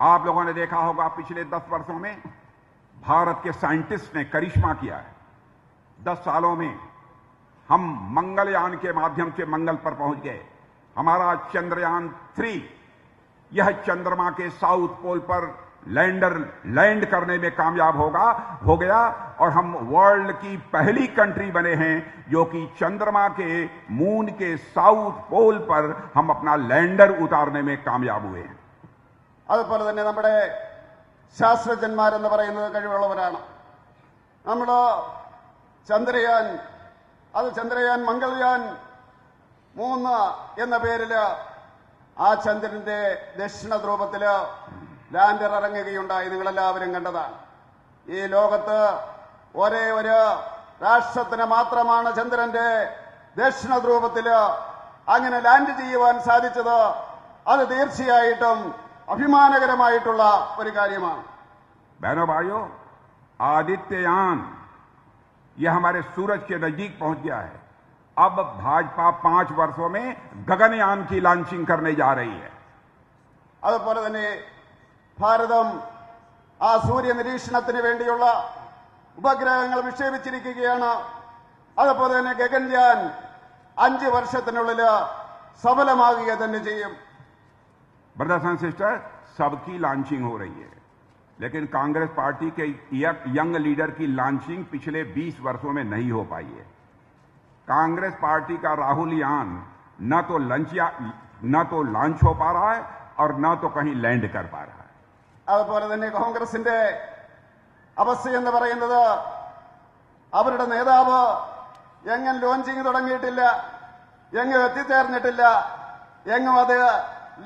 आप लोगों ने देखा होगा पिछले 10 वर्षों में भारत के साइंटिस्ट ने करिश्मा किया है। 10 सालों में हम मंगलयान के माध्यम से मंगल पर पहुंच गए। हमारा चंद्रयान 3 यह चंद्रमा के साउथ पोल पर लैंड करने में कामयाब हो गया और हम वर्ल्ड की पहली कंट्री बने हैं जो कि चंद्रमा के मून के साउथ पोल पर हम अपना लैंडर उतारने में कामयाब हुए हैं। അതുപോലെ തന്നെ നമ്മുടെ ശാസ്ത്രജ്ഞന്മാരെന്ന് പറയുന്നത് കഴിവുള്ളവരാണ്. നമ്മൾ ചന്ദ്രയാൻ മംഗൾയാൻ 3 എന്ന പേരിൽ ആ ചന്ദ്രന്റെ ദക്ഷിണ ധ്രുവത്തിൽ ലാൻഡർ ഇറങ്ങുകയുണ്ടായി. നിങ്ങളെല്ലാവരും കണ്ടതാണ്. ഈ ലോകത്ത് ഒരേ ഒരു രാഷ്ട്രത്തിന് മാത്രമാണ് ചന്ദ്രന്റെ ദക്ഷിണ ധ്രുവത്തിൽ അങ്ങനെ ലാൻഡ് ചെയ്യുവാൻ സാധിച്ചത്. അത് തീർച്ചയായിട്ടും അഭിമാനകരമായിട്ടുള്ള ഒരു കാര്യമാണ്. बहनों भाइयों, आदित्ययान यह हमारे सूरज के नजदीक पहुंच गया है। अब भाजपा 5 वर्षों में गगनयान की लॉन्चिंग करने जा रही है। അതുപോലെ തന്നെ ഭാരതം ആ സൂര്യ നിരീക്ഷണത്തിന് വേണ്ടിയുള്ള ഉപഗ്രഹങ്ങൾ വിക്ഷേപിച്ചിരിക്കുകയാണ്. അതുപോലെ തന്നെ ഗഗൻയാൻ 5 വർഷത്തിനുള്ളിൽ സഫലമാകുക തന്നെ ചെയ്യും. ब्रदर्स एंड सिस्टर, सबकी लॉन्चिंग हो रही है, लेकिन कांग्रेस पार्टी के यंग लीडर की लॉन्चिंग पिछले 20 वर्षों में नहीं हो पाई है। कांग्रेस पार्टी का राहुल यान न तो लॉन्च हो पा रहा है और न तो कहीं लैंड कर पा रहा है. അതുപോലെ തന്നെ കോൺഗ്രസിന്റെ അവസ്ഥയെന്ന് പറയുന്നത് അവരുടെ നേതാവ് എങ്ങും ലോഞ്ചിങ് തുടങ്ങിയിട്ടില്ല, എങ്ങും എത്തിച്ചേർന്നിട്ടില്ല, എങ്ങും അത്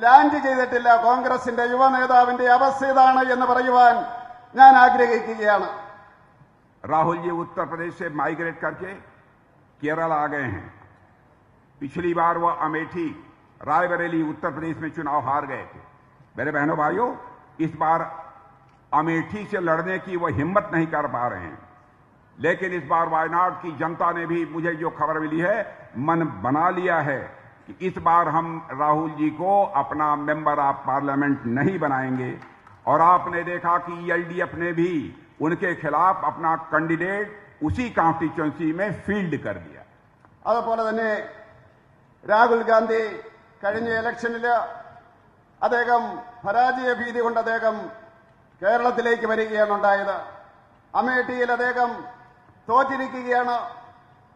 ലാൻഡ് ചെയ്തിട്ടില്ല. കോൺഗ്രസിന്റെ യുവ നേതാവിന്റെ അവസ്ഥ ഇതാണ് എന്ന് പറയുവാൻ ഞാൻ ആഗ്രഹിക്കുകയാണ്. राहुल जी उत्तर प्रदेश से माइग्रेट करके केरल आ गए हैं. पिछली बार वह अमेठी, रायबरेली, उत्तर प्रदेश में चुनाव हार गए थे. मेरे बहनों भाइयों, इस बार अमेठी से लड़ने की वह हिम्मत नहीं कर पा रहे हैं, लेकिन इस बार वायनाड की जनता ने भी, मुझे जो खबर मिली है, मन बना लिया है कि इस बार हम राहुल जी को अपना मेंबर ऑफ पार्लियामेंट नहीं बनाएंगे. और आपने देखा कि एलडीएफ ने भी उनके खिलाफ अपना कैंडिडेट उसी कॉन्स्टिट्यूएंसी में फील्ड कर दिया. അതുപോലെ തന്നെ രാഹുൽ ഗാന്ധി കഴിഞ്ഞ ഇലക്ഷനിൽ അദ്ദേഹം പരാജയ ഭീതി കൊണ്ട് അദ്ദേഹം കേരളത്തിലേക്ക് വരികയാണ് ഉണ്ടായത്. അമേഠിയിൽ അദ്ദേഹം തോറ്റിരിക്കുകയാണ്.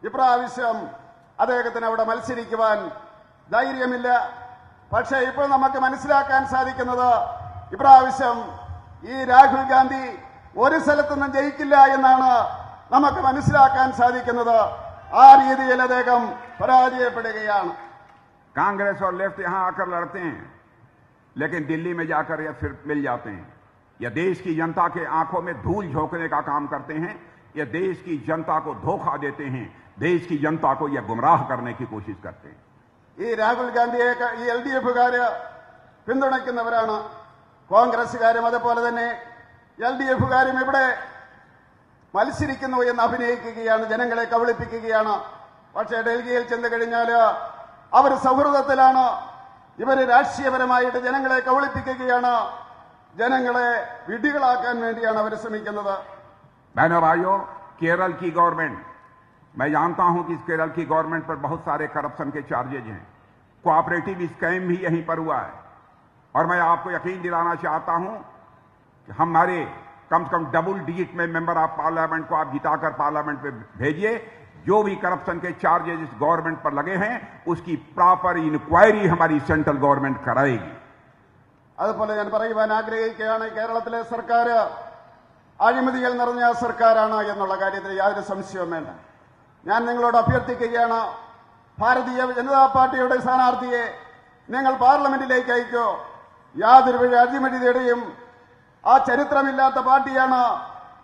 ഇപ്രാവശ്യം അദ്ദേഹത്തിന് അവിടെ മത്സരിക്കുവാൻ ധൈര്യമില്ല. പക്ഷേ ഇപ്പോൾ നമുക്ക് മനസ്സിലാക്കാൻ സാധിക്കുന്നത് ഇപ്രാവശ്യം ഈ രാഹുൽ ഗാന്ധി ഒരു സ്ഥലത്തുനിന്നും ജയിക്കില്ല എന്നാണ് നമുക്ക് മനസ്സിലാക്കാൻ സാധിക്കുന്നത്. ആ രീതിയിൽ അദ്ദേഹം പരാജയപ്പെടുകയാണ്. कांग्रेस और लेफ्ट यहां आकर लड़ते हैं, लेकिन दिल्ली में जाकर यह फिर मिल जाते हैं. यह देश की जनता के आंखों में धूल झोंकने का काम करते हैं. यह देश की जनता को धोखा देते हैं. देश की जनता को यह गुमराह करने की कोशिश करते हैं. ഈ രാഹുൽ ഗാന്ധിയെ ഈ എൽഡിഎഫുകാര് പിന്തുണയ്ക്കുന്നവരാണ്. കോൺഗ്രസുകാരും അതുപോലെ തന്നെ എൽഡിഎഫുകാരും ഇവിടെ മത്സരിക്കുന്നു എന്ന് അഭിനയിക്കുകയാണ്, ജനങ്ങളെ കബളിപ്പിക്കുകയാണ്. പക്ഷേ ഡൽഹിയിൽ ചെന്ന് കഴിഞ്ഞാൽ അവർ സൗഹൃദത്തിലാണ്. ഇവര് രാഷ്ട്രീയപരമായിട്ട് ജനങ്ങളെ കബളിപ്പിക്കുകയാണ്. ജനങ്ങളെ വിഡ്ഢികളാക്കാൻ വേണ്ടിയാണ് അവർ ശ്രമിക്കുന്നത്. बहनों भाइयों, केरल की गवर्नमेंट, मैं जानता हूं कि इस केरल की गवर्नमेंट पर बहुत सारे करप्शन के चार्जेज हैं. कोऑपरेटिव स्कैम भी यहीं पर हुआ है. और मैं आपको यकीन दिलाना चाहता हूं कि हमारे कम से कम डबल डिजिट में मेंबर ऑफ पार्लियामेंट को आप जिताकर पार्लियामेंट में भेजिए. जो भी करप्शन के चार्जेज इस गवर्नमेंट पर लगे हैं उसकी प्रॉपर इंक्वायरी हमारी सेंट्रल गवर्नमेंट कराएगी. അതുപോലെ ഞാൻ പറയുവാൻ ആഗ്രഹിക്കുകയാണ്, കേരളത്തിലെ സർക്കാർ അഴിമതികൾ നിറഞ്ഞ സർക്കാരാണ് എന്നുള്ള കാര്യത്തിൽ യാതൊരു സംശയവും വേണ്ട. ഞാൻ നിങ്ങളോട് അഭ്യർത്ഥിക്കുകയാണ്, ഭാരതീയ ജനതാ പാർട്ടിയുടെ സ്ഥാനാർത്ഥിയെ നിങ്ങൾ പാർലമെന്റിലേക്ക് അയക്കോ. യാതൊരു അഴിമതിയുടെയും ആ ചരിത്രമില്ലാത്ത പാർട്ടിയാണ്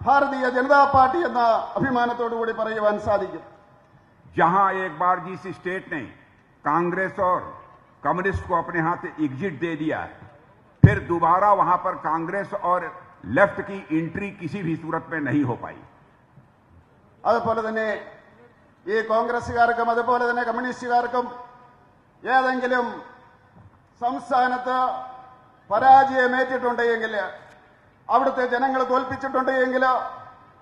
ഭാരതീയ ജനതാ പാർട്ടി എന്ന അഭിമാനത്തോടുകൂടി പറയുവാൻ സാധിക്കും. जहां एक बार जिस स्टेट ने कांग्रेस और कम्युनिस्ट को अपने हाथ एग्जिट दे दिया, फिर दोबारा वहां पर कांग्रेस और लेफ्ट की एंट्री किसी भी सूरत में नहीं हो पाई. അതുപോലെ തന്നെ ഈ കോൺഗ്രസുകാർക്കും അതുപോലെ തന്നെ കമ്മ്യൂണിസ്റ്റുകാർക്കും ഏതെങ്കിലും സംസ്ഥാനത്ത് പരാജയമേറ്റിട്ടുണ്ടെങ്കിൽ, അവിടുത്തെ ജനങ്ങൾ തോൽപ്പിച്ചിട്ടുണ്ടെങ്കിൽ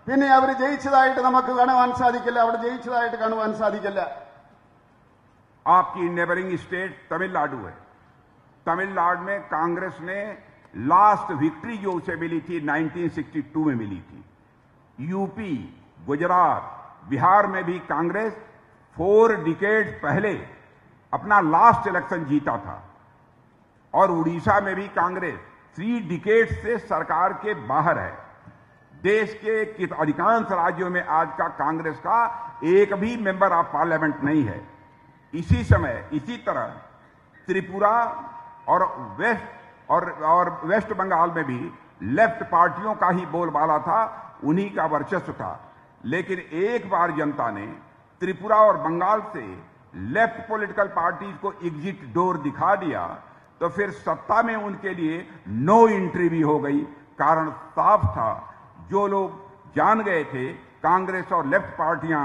പിന്നെ അവർ ജയിച്ചതായിട്ട് നമുക്ക് കാണുവാൻ സാധിക്കില്ല, അവിടെ ജയിച്ചതായിട്ട് കാണുവാൻ സാധിക്കില്ല. आपकी नेबरिंग स्टेट तमिलनाडु है. तमिलनाडु में कांग्रेस ने लास्ट विक्ट्री जो उसे मिली थी 1962 में मिली थी. यूपी, गुजरात, बिहार में भी कांग्रेस 4 डिकेड पहले अपना लास्ट इलेक्शन जीता था और उड़ीसा में भी कांग्रेस 3 डिकेड से सरकार के बाहर है. देश के अधिकांश राज्यों में आज का कांग्रेस का एक भी मेंबर ऑफ पार्लियामेंट नहीं है. इसी समय इसी तरह त्रिपुरा और वेस्ट बंगाल में भी लेफ्ट पार्टियों का ही बोलबाला था, उन्हीं का वर्चस्व था. लेकिन एक बार जनता ने त्रिपुरा और बंगाल से लेफ्ट पॉलिटिकल पार्टीज को एग्जिट डोर दिखा दिया तो फिर सत्ता में उनके लिए नो एंट्री भी हो गई. कारण साफ था, जो लोग जान गए थे कांग्रेस और लेफ्ट पार्टियां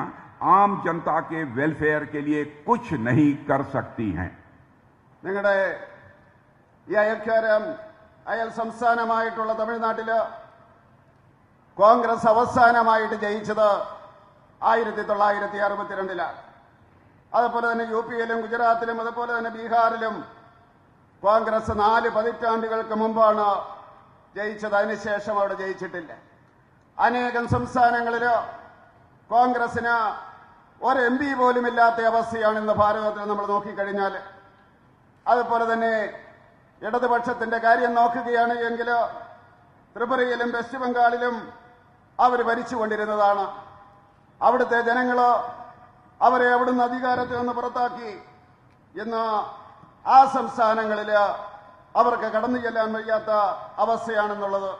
आम जनता के वेलफेयर के लिए कुछ नहीं कर सकती हैं. നിങ്ങളുടെ ഈ അയൽ സംസ്ഥാനമായിട്ടുള്ള തമിഴ്നാട്ടില് കോൺഗ്രസ് അവസാനമായിട്ട് ജയിച്ചത് 1962-ലാണ്. അതുപോലെ തന്നെ യുപിയിലും ഗുജറാത്തിലും അതുപോലെ തന്നെ ബീഹാറിലും കോൺഗ്രസ് 4 പതിറ്റാണ്ടുകൾക്ക് മുമ്പാണ് ജയിച്ചത്. അതിനുശേഷം അവിടെ ജയിച്ചിട്ടില്ല. അനേകം സംസ്ഥാനങ്ങളിൽ കോൺഗ്രസിന് ഒരു MP പോലും ഇല്ലാത്ത അവസ്ഥയാണ് ഇന്ന് ഭാരതത്തിൽ നമ്മൾ നോക്കിക്കഴിഞ്ഞാൽ. അതുപോലെ തന്നെ ഇടതുപക്ഷത്തിന്റെ കാര്യം നോക്കുകയാണ് എങ്കിൽ ത്രിപുരയിലും വെസ്റ്റ് ബംഗാളിലും അവർ ഭരിച്ചുകൊണ്ടിരുന്നതാണ്. അവിടുത്തെ ജനങ്ങൾ അവരെ അവിടുന്ന് അധികാരത്തിൽ നിന്ന് പുറത്താക്കി. ഇന്ന് ആ സംസ്ഥാനങ്ങളിൽ അവർക്ക് കടന്നു ചെല്ലാൻ വയ്യാത്ത അവസ്ഥയാണെന്നുള്ളത്